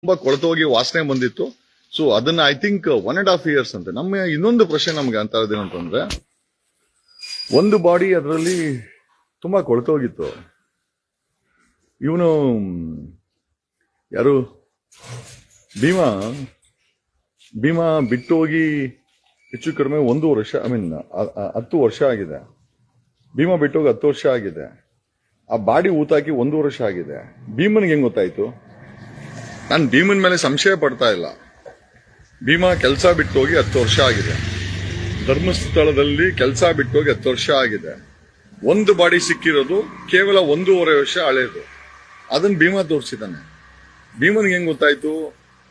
ತುಂಬಾ ಕೊಳತೋಗಿ ವಾಸನೆ ಬಂದಿತ್ತು. ಸೊ ಅದನ್ನ ಐ ಥಿಂಕ್ 1.5 years ಅಂತೆ. ನಮ್ಮ ಇನ್ನೊಂದು ಪ್ರಶ್ನೆ ನಮ್ಗೆ ಅಂತ ಇರೋದೇನಂತಂದ್ರೆ, ಒಂದು ಬಾಡಿ ಅದರಲ್ಲಿ ತುಂಬಾ ಕೊಳತೋಗಿತ್ತು. ಇವನು ಯಾರು ಭೀಮಾ ಬಿಟ್ಟು ಹೋಗಿ ಹೆಚ್ಚು ಕಡಿಮೆ 1 ವರ್ಷ, 10 ವರ್ಷ ಆಗಿದೆ. ಭೀಮಾ ಬಿಟ್ಟೋಗಿ 10 ವರ್ಷ ಆಗಿದೆ. ಆ ಬಾಡಿ ಊತಾಕಿ 1 ವರ್ಷ ಆಗಿದೆ. ಭೀಮನ್ಗೆ ಹೆಂಗ್ ಗೊತ್ತಾಯ್ತು? ನಾನು ಭೀಮನ್ ಮೇಲೆ ಸಂಶಯ ಪಡ್ತಾ ಇಲ್ಲ. ಭೀಮಾ ಕೆಲಸ ಬಿಟ್ಟೋಗಿ 10 ವರ್ಷ ಆಗಿದೆ. ಧರ್ಮಸ್ಥಳದಲ್ಲಿ ಕೆಲಸ ಬಿಟ್ಟೋಗಿ 10 ವರ್ಷ ಆಗಿದೆ. ಒಂದು ಬಾಡಿ ಸಿಕ್ಕಿರೋದು ಕೇವಲ 1.5 ವರ್ಷ ಹಳೇದು. ಅದನ್ನ ಭೀಮಾ ತೋರಿಸಿದ್ದಾನೆ. ಭೀಮನ್ಗೆ ಹೆಂಗ್ ಗೊತ್ತಾಯ್ತು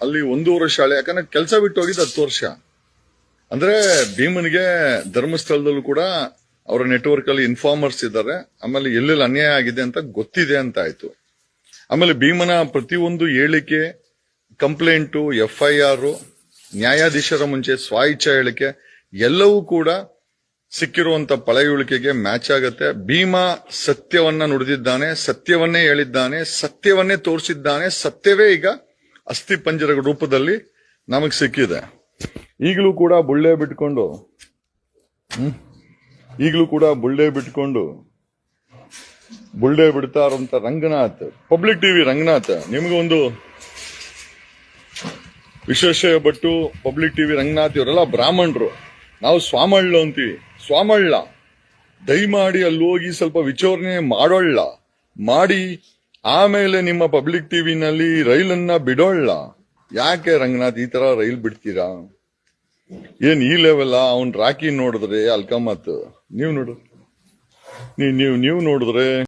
ಅಲ್ಲಿ 1.5 ವರ್ಷ ಹಳೆ? ಯಾಕಂದ್ರೆ ಕೆಲಸ ಬಿಟ್ಟು ಹೋಗಿದ್ದು 10 ವರ್ಷ. ಅಂದ್ರೆ ಭೀಮನ್ಗೆ ಧರ್ಮಸ್ಥಳದಲ್ಲೂ ಕೂಡ ಅವರ ನೆಟ್ವರ್ಕ್ ಅಲ್ಲಿ ಇನ್ಫಾರ್ಮರ್ಸ್ ಇದ್ದಾರೆ. ಆಮೇಲೆ ಎಲ್ಲೆಲ್ಲಿ ಅನ್ಯಾಯ ಆಗಿದೆ ಅಂತ ಗೊತ್ತಿದೆ ಅಂತ ಆಯ್ತು. ಆಮೇಲೆ ಭೀಮನ ಪ್ರತಿಯೊಂದು ಹೇಳಿಕೆ, ಕಂಪ್ಲೇಂಟು, FIR, ನ್ಯಾಯಾಧೀಶರ ಮುಂಚೆ ಸ್ವಾಯಿಚ್ಛ ಹೇಳಿಕೆ ಎಲ್ಲವೂ ಕೂಡ ಸಿಕ್ಕಿರುವಂತ ಪಳೆಯುಳಿಕೆಗೆ ಮ್ಯಾಚ್ ಆಗತ್ತೆ. ಭೀಮಾ ಸತ್ಯವನ್ನ ನುಡಿದಿದ್ದಾನೆ, ಸತ್ಯವನ್ನೇ ಹೇಳಿದ್ದಾನೆ, ಸತ್ಯವನ್ನೇ ತೋರಿಸಿದ್ದಾನೆ. ಸತ್ಯವೇ ಈಗ ಅಸ್ಥಿ ಪಂಜರ ರೂಪದಲ್ಲಿ ನಮಗ್ ಸಿಕ್ಕಿದೆ. ಈಗಲೂ ಕೂಡ ಬುಳ್ಳೆ ಬಿಡ್ತಾ ಇರುವಂತ ರಂಗನಾಥ್, ಪಬ್ಲಿಕ್ ಟಿವಿ ರಂಗನಾಥ್, ನಿಮ್ಗೊಂದು ವಿಶ್ವೇಶ್ವರಯ್ಯ ಪಬ್ಲಿಕ್ ಟಿವಿ ರಂಗನಾಥ್ ಇವರೆಲ್ಲ ಬ್ರಾಹ್ಮಣರು. ನಾವು ಸ್ವಾಮಳ್ಳ ಅಂತೀವಿ. ಸ್ವಾಮಳ್ಳ ದಯಮಾಡಿ ಅಲ್ಲಿ ಹೋಗಿ ಸ್ವಲ್ಪ ವಿಚಾರಣೆ ಮಾಡಿ ಆಮೇಲೆ ನಿಮ್ಮ ಪಬ್ಲಿಕ್ ಟಿವಿನಲ್ಲಿ ರೈಲನ್ನ ಬಿಡೋಳ್ಳ. ಯಾಕೆ ರಂಗನಾಥ್ ಈ ತರ ರೈಲ್ ಬಿಡ್ತೀರಾ? ಏನ್ ಈ ಲೆವೆಲ್? ಅವ್ನ್ ರಾಕಿ ನೋಡಿದ್ರೆ ಅಲ್ಕಮತ್, ನೀವು ನೋಡಿದ್ರೆ